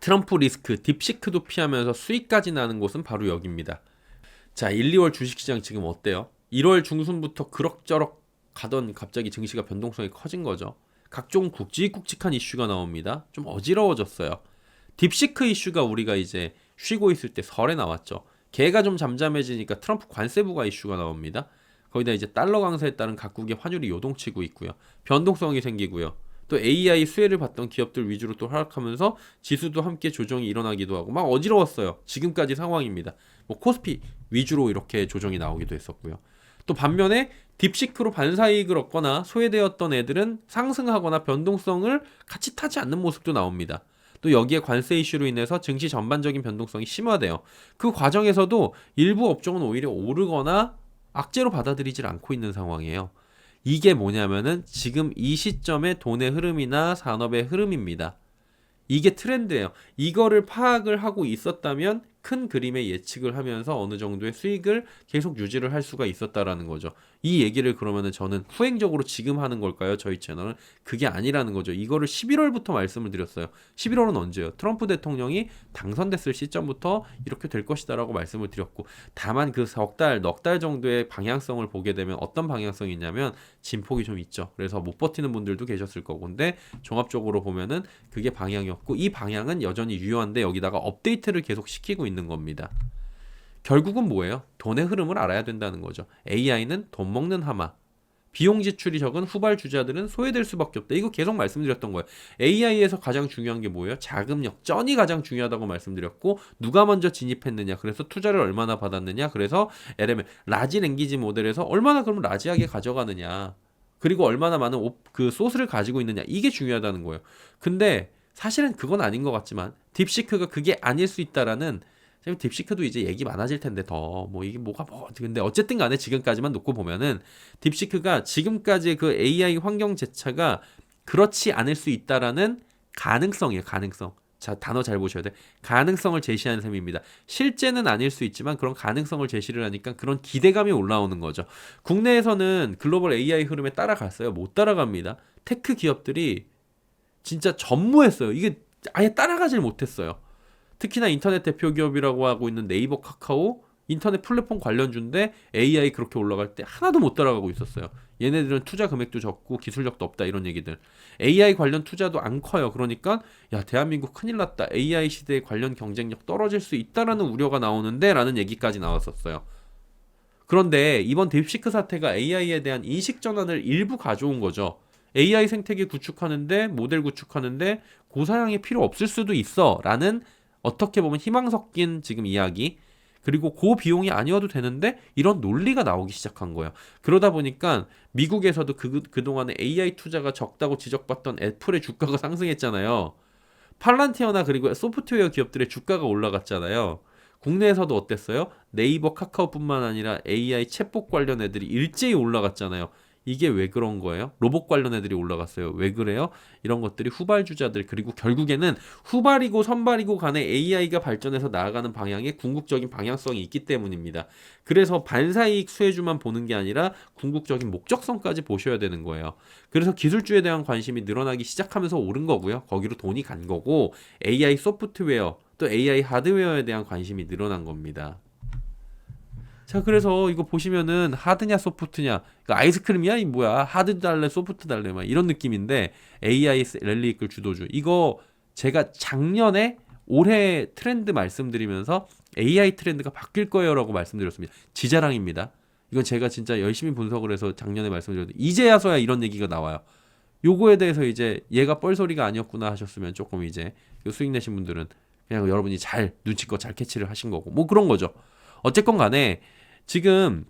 트럼프 리스크, 딥시크도 피하면서 수익까지 나는 곳은 바로 여기입니다. 자, 1, 2월 주식시장 지금 어때요? 1월 중순부터 그럭저럭 가던 갑자기 증시가 변동성이 커진 거죠. 각종 굵직굵직한 이슈가 나옵니다. 좀 어지러워졌어요. 딥시크 이슈가 우리가 이제 쉬고 있을 때 설에 나왔죠. 걔가 좀 잠잠해지니까 트럼프 관세 부과 이슈가 나옵니다. 거기다 이제 달러 강세에 따른 각국의 환율이 요동치고 있고요. 변동성이 생기고요. 또 AI 수혜를 받던 기업들 위주로 또 하락하면서 지수도 함께 조정이 일어나기도 하고 막 어지러웠어요. 지금까지 상황입니다. 뭐 코스피 위주로 이렇게 조정이 나오기도 했었고요. 또 반면에 딥시크로 반사이익을 얻거나 소외되었던 애들은 상승하거나 변동성을 같이 타지 않는 모습도 나옵니다. 또 여기에 관세 이슈로 인해서 증시 전반적인 변동성이 심화돼요. 그 과정에서도 일부 업종은 오히려 오르거나 악재로 받아들이질 않고 있는 상황이에요. 이게 뭐냐면은 지금 이 시점의 돈의 흐름이나 산업의 흐름입니다. 이게 트렌드예요. 이거를 파악을 하고 있었다면 큰 그림의 예측을 하면서 어느 정도의 수익을 계속 유지를 할 수가 있었다라는 거죠. 이 얘기를 그러면은 저는 후행적으로 지금 하는 걸까요? 저희 채널은 그게 아니라는 거죠. 이거를 11월부터 말씀을 드렸어요. 11월은 언제요? 트럼프 대통령이 당선됐을 시점부터 이렇게 될 것이다라고 말씀을 드렸고, 다만 그 넉 달 정도의 방향성을 보게 되면 어떤 방향성이 있냐면 진폭이 좀 있죠. 그래서 못 버티는 분들도 계셨을 거고, 근데 종합적으로 보면은 그게 방향이었고, 이 방향은 여전히 유효한데 여기다가 업데이트를 계속 시키고 있는 겁니다. 결국은 뭐예요? 돈의 흐름을 알아야 된다는 거죠. AI는 돈 먹는 하마. 비용 지출이 적은 후발주자들은 소외될 수밖에 없다. 이거 계속 말씀드렸던 거예요. AI에서 가장 중요한 게 뭐예요? 자금력, 쩐이 가장 중요하다고 말씀드렸고, 누가 먼저 진입했느냐, 그래서 투자를 얼마나 받았느냐, 그래서 LML, 라지 랭귀지 모델에서 얼마나 그럼 라지하게 가져가느냐, 그리고 얼마나 많은 그 소스를 가지고 있느냐, 이게 중요하다는 거예요. 근데 사실은 그건 아닌 것 같지만 딥시크가 그게 아닐 수 있다라는, 지금 딥시크도 이제 얘기 많아질 텐데 더 뭐 이게 뭐가 뭐 근데 어쨌든 간에 지금까지만 놓고 보면은 딥시크가 지금까지 그 AI 환경 제차가 그렇지 않을 수 있다라는 가능성이에요. 가능성. 자, 단어 잘 보셔야 돼. 가능성을 제시하는 셈입니다. 실제는 아닐 수 있지만 그런 가능성을 제시를 하니까 그런 기대감이 올라오는 거죠. 국내에서는 글로벌 AI 흐름에 따라갔어요? 못 따라갑니다. 테크 기업들이 진짜 전무했어요. 이게 아예 따라가질 못했어요. 특히나 인터넷 대표 기업이라고 하고 있는 네이버, 카카오, 인터넷 플랫폼 관련주인데 AI 그렇게 올라갈 때 하나도 못 따라가고 있었어요. 얘네들은 투자 금액도 적고 기술력도 없다, 이런 얘기들. AI 관련 투자도 안 커요. 그러니까 야, 대한민국 큰일 났다. AI 시대에 관련 경쟁력 떨어질 수 있다라는 우려가 나오는데 라는 얘기까지 나왔었어요. 그런데 이번 딥시크 사태가 AI에 대한 인식 전환을 일부 가져온 거죠. AI 생태계 구축하는데, 모델 구축하는데 고사양이 필요 없을 수도 있어 라는, 어떻게 보면 희망 섞인 지금 이야기, 그리고 고비용이 아니어도 되는데 이런 논리가 나오기 시작한 거예요. 그러다 보니까 미국에서도 그동안에 AI 투자가 적다고 지적받던 애플의 주가가 상승했잖아요. 팔란티어나 그리고 소프트웨어 기업들의 주가가 올라갔잖아요. 국내에서도 어땠어요? 네이버, 카카오뿐만 아니라 AI 챗봇 관련 애들이 일제히 올라갔잖아요. 이게 왜 그런 거예요? 로봇 관련 애들이 올라갔어요. 왜 그래요? 이런 것들이 후발주자들, 그리고 결국에는 후발이고 선발이고 간에 AI가 발전해서 나아가는 방향에 궁극적인 방향성이 있기 때문입니다. 그래서 반사이익 수혜주만 보는 게 아니라 궁극적인 목적성까지 보셔야 되는 거예요. 그래서 기술주에 대한 관심이 늘어나기 시작하면서 오른 거고요. 거기로 돈이 간 거고, AI 소프트웨어 또 AI 하드웨어에 대한 관심이 늘어난 겁니다. 자, 그래서 이거 보시면은 하드냐 소프트냐, 그러니까 아이스크림이야 이 뭐야, 하드 달래 소프트 달래 막 이런 느낌인데, AI 랠리 이끌 주도주, 이거 제가 작년에 올해 트렌드 말씀드리면서 AI 트렌드가 바뀔 거예요라고 말씀드렸습니다. 지자랑입니다. 이건 제가 진짜 열심히 분석을 해서 작년에 말씀드렸는데 이제야서야 이런 얘기가 나와요. 요거에 대해서 이제 얘가 뻘소리가 아니었구나 하셨으면 조금 이제 수익 내신 분들은 그냥 여러분이 잘 눈치껏 잘 캐치를 하신 거고 뭐 그런 거죠. 어쨌건 간에 지금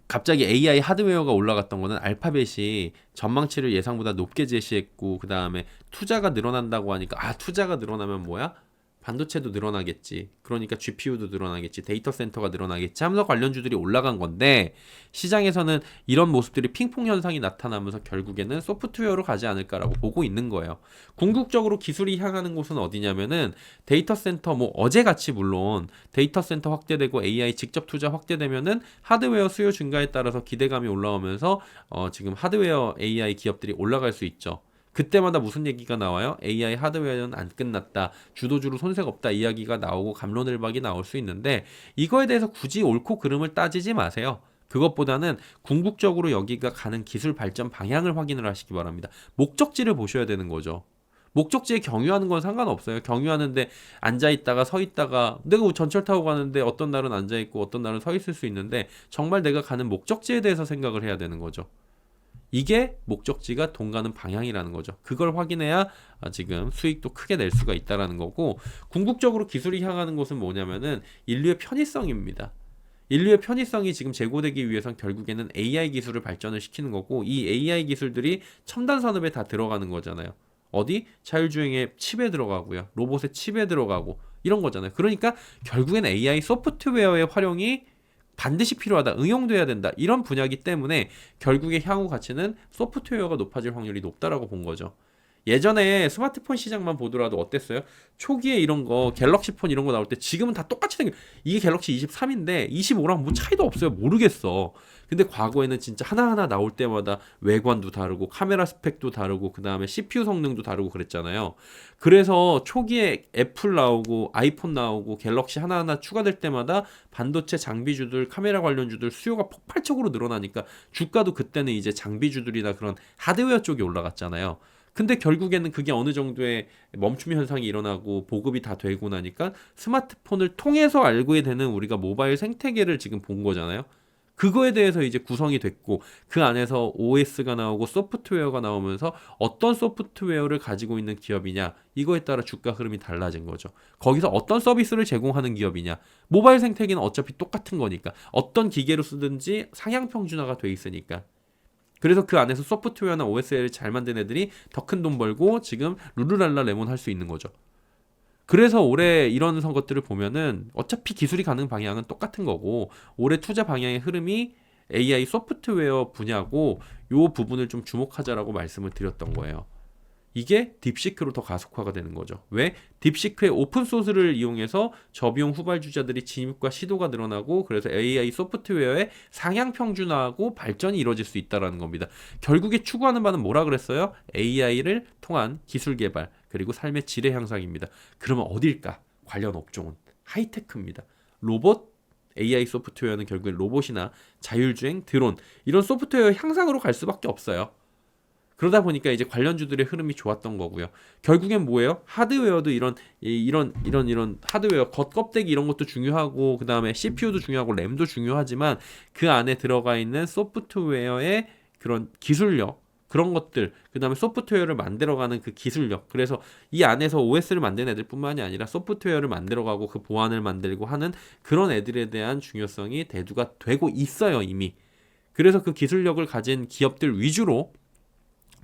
갑자기 AI 하드웨어가 올라갔던 거는 알파벳이 전망치를 예상보다 높게 제시했고, 그 다음에 투자가 늘어난다고 하니까, 아, 투자가 늘어나면 뭐야? 반도체도 늘어나겠지. 그러니까 GPU도 늘어나겠지. 데이터 센터가 늘어나겠지 하면서 관련주들이 올라간 건데, 시장에서는 이런 모습들이 핑퐁 현상이 나타나면서 결국에는 소프트웨어로 가지 않을까라고 보고 있는 거예요. 궁극적으로 기술이 향하는 곳은 어디냐면은 데이터 센터, 뭐 어제같이 물론 데이터 센터 확대되고 AI 직접 투자 확대되면은 하드웨어 수요 증가에 따라서 기대감이 올라오면서 지금 하드웨어 AI 기업들이 올라갈 수 있죠. 그때마다 무슨 얘기가 나와요? AI 하드웨어는 안 끝났다. 주도주로 손색 없다. 이야기가 나오고 갑론을박이 나올 수 있는데 이거에 대해서 굳이 옳고 그름을 따지지 마세요. 그것보다는 궁극적으로 여기가 가는 기술 발전 방향을 확인을 하시기 바랍니다. 목적지를 보셔야 되는 거죠. 목적지에 경유하는 건 상관없어요. 경유하는데 앉아있다가 서있다가 내가 전철 타고 가는데 어떤 날은 앉아있고 어떤 날은 서있을 수 있는데 정말 내가 가는 목적지에 대해서 생각을 해야 되는 거죠. 이게 목적지가 돈 가는 방향이라는 거죠. 그걸 확인해야 지금 수익도 크게 낼 수가 있다라는 거고 궁극적으로 기술이 향하는 곳은 뭐냐면은 인류의 편의성입니다. 인류의 편의성이 지금 제고되기 위해선 결국에는 AI 기술을 발전을 시키는 거고 이 AI 기술들이 첨단 산업에 다 들어가는 거잖아요. 어디? 자율주행의 칩에 들어가고요. 로봇의 칩에 들어가고 이런 거잖아요. 그러니까 결국엔 AI 소프트웨어의 활용이 반드시 필요하다. 응용돼야 된다. 이런 분야이기 때문에 결국에 향후 가치는 소프트웨어가 높아질 확률이 높다라고 본 거죠. 예전에 스마트폰 시장만 보더라도 어땠어요? 초기에 이런 거 갤럭시 폰 이런 거 나올 때 지금은 다 똑같이 생겨. 이게 갤럭시 23인데 25랑 뭐 차이도 없어요. 모르겠어. 근데 과거에는 진짜 하나하나 나올 때마다 외관도 다르고 카메라 스펙도 다르고 그다음에 CPU 성능도 다르고 그랬잖아요. 그래서 초기에 애플 나오고 아이폰 나오고 갤럭시 하나하나 추가될 때마다 반도체 장비주들 카메라 관련주들 수요가 폭발적으로 늘어나니까 주가도 그때는 이제 장비주들이나 그런 하드웨어 쪽이 올라갔잖아요. 근데 결국에는 그게 어느 정도의 멈춤 현상이 일어나고 보급이 다 되고 나니까 스마트폰을 통해서 알게 되는 우리가 모바일 생태계를 지금 본 거잖아요. 그거에 대해서 이제 구성이 됐고 그 안에서 OS가 나오고 소프트웨어가 나오면서 어떤 소프트웨어를 가지고 있는 기업이냐 이거에 따라 주가 흐름이 달라진 거죠. 거기서 어떤 서비스를 제공하는 기업이냐 모바일 생태계는 어차피 똑같은 거니까 어떤 기계로 쓰든지 상향 평준화가 돼 있으니까 그래서 그 안에서 소프트웨어나 OS를 잘 만든 애들이 더 큰 돈 벌고 지금 룰루랄라 레몬 할 수 있는 거죠. 그래서 올해 이런 것들을 보면은 어차피 기술이 가는 방향은 똑같은 거고 올해 투자 방향의 흐름이 AI 소프트웨어 분야고 요 부분을 좀 주목하자라고 말씀을 드렸던 거예요. 이게 딥시크로 더 가속화가 되는 거죠. 왜? 딥시크의 오픈소스를 이용해서 저비용 후발주자들이 진입과 시도가 늘어나고 그래서 AI 소프트웨어의 상향 평준화하고 발전이 이루어질 수 있다는 겁니다. 결국에 추구하는 바는 뭐라 그랬어요? AI를 통한 기술 개발 그리고 삶의 질의 향상입니다. 그러면 어딜까? 관련 업종은 하이테크입니다. 로봇, AI 소프트웨어는 결국엔 로봇이나 자율주행, 드론 이런 소프트웨어 향상으로 갈 수밖에 없어요. 그러다 보니까 이제 관련주들의 흐름이 좋았던 거고요. 결국엔 뭐예요? 하드웨어도 이런 하드웨어 겉껍데기 이런 것도 중요하고 그 다음에 CPU도 중요하고 램도 중요하지만 그 안에 들어가 있는 소프트웨어의 그런 기술력 그런 것들 그 다음에 소프트웨어를 만들어가는 그 기술력 그래서 이 안에서 OS를 만드는 애들뿐만이 아니라 소프트웨어를 만들어가고 그 보안을 만들고 하는 그런 애들에 대한 중요성이 대두가 되고 있어요 이미. 그래서 그 기술력을 가진 기업들 위주로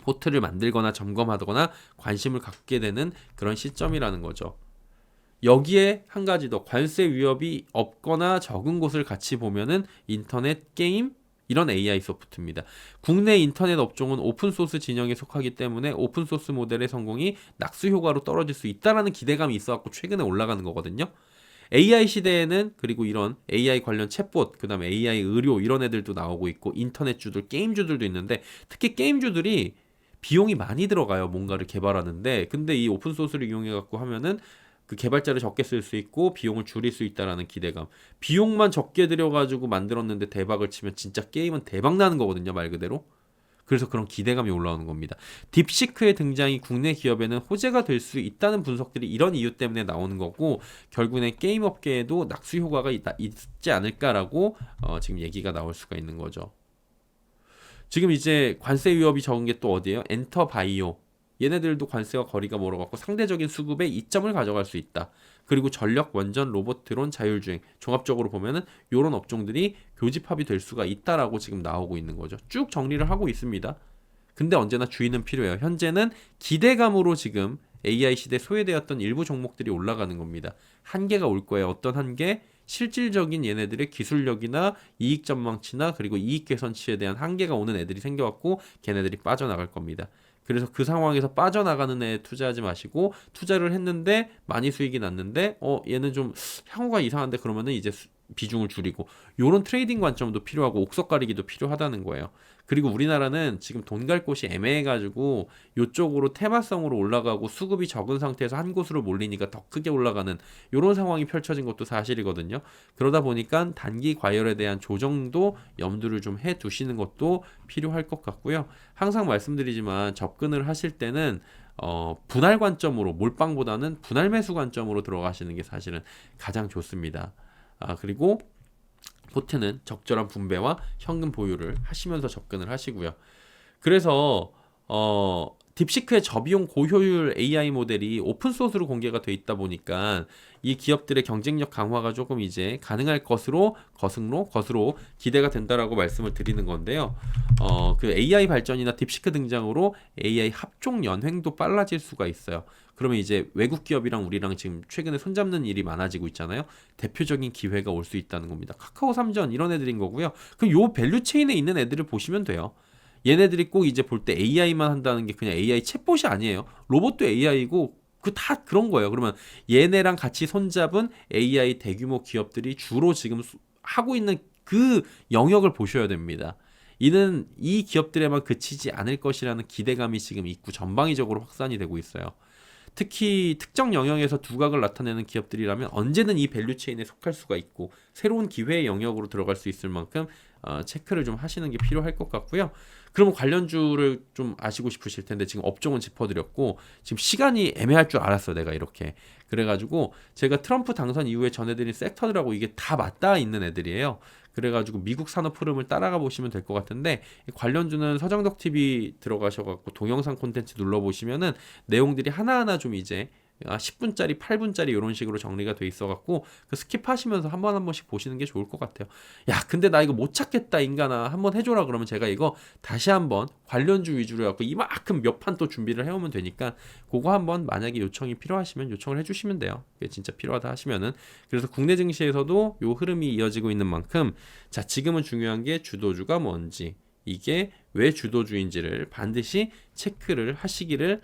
포트를 만들거나 점검하거나 관심을 갖게 되는 그런 시점이라는 거죠. 여기에 한 가지 더 관세 위협이 없거나 적은 곳을 같이 보면은 인터넷 게임 이런 AI 소프트입니다. 국내 인터넷 업종은 오픈소스 진영에 속하기 때문에 오픈소스 모델의 성공이 낙수 효과로 떨어질 수 있다라는 기대감이 있어갖고 최근에 올라가는 거거든요. AI 시대에는 그리고 이런 AI 관련 챗봇, 그 다음에 AI 의료 이런 애들도 나오고 있고 인터넷주들, 게임주들도 있는데 특히 게임주들이 비용이 많이 들어가요. 뭔가를 개발하는데. 근데 이 오픈소스를 이용해 갖고 하면은 그 개발자를 적게 쓸 수 있고 비용을 줄일 수 있다라는 기대감. 비용만 적게 들여가지고 만들었는데 대박을 치면 진짜 게임은 대박 나는 거거든요. 말 그대로. 그래서 그런 기대감이 올라오는 겁니다. 딥시크의 등장이 국내 기업에는 호재가 될 수 있다는 분석들이 이런 이유 때문에 나오는 거고 결국엔 게임 업계에도 낙수 효과가 있지 않을까라고 지금 얘기가 나올 수가 있는 거죠. 지금 이제 관세 위협이 적은 게 또 어디예요? 엔터바이오. 얘네들도 관세와 거리가 멀어갖고 상대적인 수급에 이점을 가져갈 수 있다. 그리고 전력, 원전, 로봇, 드론, 자율주행 종합적으로 보면은 이런 업종들이 교집합이 될 수가 있다라고 지금 나오고 있는 거죠. 쭉 정리를 하고 있습니다. 근데 언제나 주의는 필요해요. 현재는 기대감으로 지금 AI 시대 소외되었던 일부 종목들이 올라가는 겁니다. 한계가 올 거예요. 어떤 한계? 실질적인 얘네들의 기술력이나 이익 전망치나 그리고 이익 개선치에 대한 한계가 오는 애들이 생겨갖고 걔네들이 빠져나갈 겁니다. 그래서 그 상황에서 빠져나가는 애에 투자하지 마시고 투자를 했는데 많이 수익이 났는데 얘는 좀 향후가 이상한데 그러면은 이제 비중을 줄이고 요런 트레이딩 관점도 필요하고 옥석 가리기도 필요하다는 거예요. 그리고 우리나라는 지금 돈 갈 곳이 애매해가지고 요쪽으로 테마성으로 올라가고 수급이 적은 상태에서 한 곳으로 몰리니까 더 크게 올라가는 요런 상황이 펼쳐진 것도 사실이거든요. 그러다 보니까 단기 과열에 대한 조정도 염두를 좀 해 두시는 것도 필요할 것 같고요. 항상 말씀드리지만 접근을 하실 때는 분할 관점으로 몰빵보다는 분할 매수 관점으로 들어가시는 게 사실은 가장 좋습니다. 그리고 포트는 적절한 분배와 현금 보유를 하시면서 접근을 하시고요. 그래서 딥시크의 저비용 고효율 AI 모델이 오픈소스로 공개가 돼 있다 보니까 이 기업들의 경쟁력 강화가 조금 이제 가능할 것으로 기대가 된다라고 말씀을 드리는 건데요. 그 AI 발전이나 딥시크 등장으로 AI 합종 연횡도 빨라질 수가 있어요. 그러면 이제 외국 기업이랑 우리랑 지금 최근에 손잡는 일이 많아지고 있잖아요. 대표적인 기회가 올 수 있다는 겁니다. 카카오 삼전 이런 애들인 거고요. 그럼 요 밸류 체인에 있는 애들을 보시면 돼요. 얘네들이 꼭 이제 볼 때 AI만 한다는 게 그냥 AI 챗봇이 아니에요. 로봇도 AI고 그 다 그런 거예요. 그러면 얘네랑 같이 손잡은 AI 대규모 기업들이 주로 지금 하고 있는 그 영역을 보셔야 됩니다. 이는 이 기업들에만 그치지 않을 것이라는 기대감이 지금 있고 전방위적으로 확산이 되고 있어요. 특히 특정 영역에서 두각을 나타내는 기업들이라면 언제든 이 밸류체인에 속할 수가 있고 새로운 기회의 영역으로 들어갈 수 있을 만큼 체크를 좀 하시는 게 필요할 것 같고요. 그러면 관련주를 좀 아시고 싶으실 텐데 지금 업종은 짚어드렸고 지금 시간이 애매할 줄 알았어 내가 이렇게. 그래가지고 제가 트럼프 당선 이후에 전해드린 섹터들하고 이게 다 맞닿아 있는 애들이에요. 그래가지고 미국 산업 흐름을 따라가 보시면 될 것 같은데 관련주는 서정덕 TV 들어가셔갖고 동영상 콘텐츠 눌러보시면은 내용들이 하나하나 좀 이제 10분짜리, 8분짜리 이런 식으로 정리가 돼 있어갖고 그 스킵하시면서 한 번씩 보시는 게 좋을 것 같아요. 야, 근데 나 이거 못 찾겠다 인간아 한번 해줘라 그러면 제가 이거 다시 한번 관련주 위주로 해갖고 이만큼 몇 판 또 준비를 해오면 되니까 그거 한번 만약에 요청이 필요하시면 요청을 해주시면 돼요. 그게 진짜 필요하다 하시면은. 그래서 국내 증시에서도 요 흐름이 이어지고 있는 만큼 자 지금은 중요한 게 주도주가 뭔지 이게 왜 주도주인지를 반드시 체크를 하시기를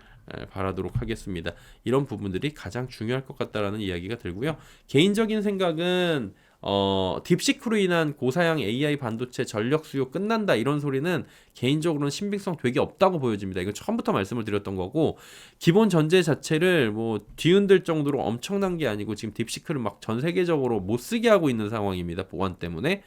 바라도록 하겠습니다. 이런 부분들이 가장 중요할 것 같다라는 이야기가 들고요. 개인적인 생각은 딥시크로 인한 고사양 AI 반도체 전력 수요 끝난다 이런 소리는 개인적으로는 신빙성 되게 없다고 보여집니다. 이거 처음부터 말씀을 드렸던 거고 기본 전제 자체를 뭐 뒤흔들 정도로 엄청난 게 아니고 지금 딥시크를 막 전 세계적으로 못 쓰게 하고 있는 상황입니다. 보안 때문에.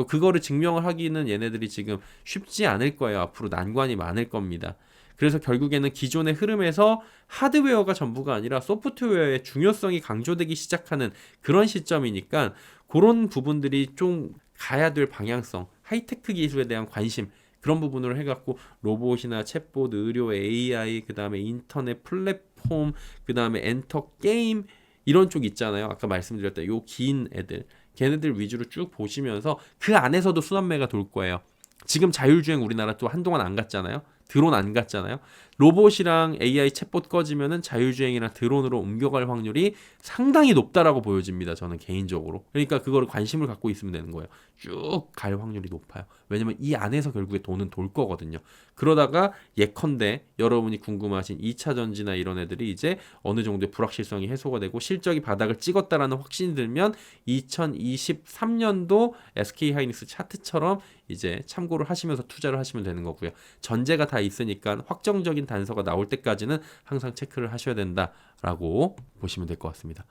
그거를 증명을 하기는 얘네들이 지금 쉽지 않을 거예요. 앞으로 난관이 많을 겁니다. 그래서 결국에는 기존의 흐름에서 하드웨어가 전부가 아니라 소프트웨어의 중요성이 강조되기 시작하는 그런 시점이니까 그런 부분들이 좀 가야 될 방향성, 하이테크 기술에 대한 관심 그런 부분으로 해갖고 로봇이나 챗봇, 의료, AI, 그 다음에 인터넷 플랫폼, 그 다음에 엔터 게임 이런 쪽 있잖아요. 아까 말씀드렸다 요 긴 애들 걔네들 위주로 쭉 보시면서 그 안에서도 순환매가 돌 거예요. 지금 자율주행 우리나라 또 한동안 안 갔잖아요. 드론 안 갔잖아요. 로봇이랑 AI 챗봇 꺼지면은 자율주행이랑 드론으로 옮겨갈 확률이 상당히 높다라고 보여집니다. 저는 개인적으로. 그러니까 그거를 관심을 갖고 있으면 되는 거예요. 쭉 갈 확률이 높아요. 왜냐면 이 안에서 결국에 돈은 돌 거거든요. 그러다가 예컨대 여러분이 궁금하신 2차 전지나 이런 애들이 이제 어느 정도의 불확실성이 해소가 되고 실적이 바닥을 찍었다라는 확신이 들면 2023년도 SK하이닉스 차트처럼 이제 참고를 하시면서 투자를 하시면 되는 거고요. 전제가 다 있으니까 확정적인 단서가 나올 때까지는 항상 체크를 하셔야 된다라고 보시면 될 것 같습니다.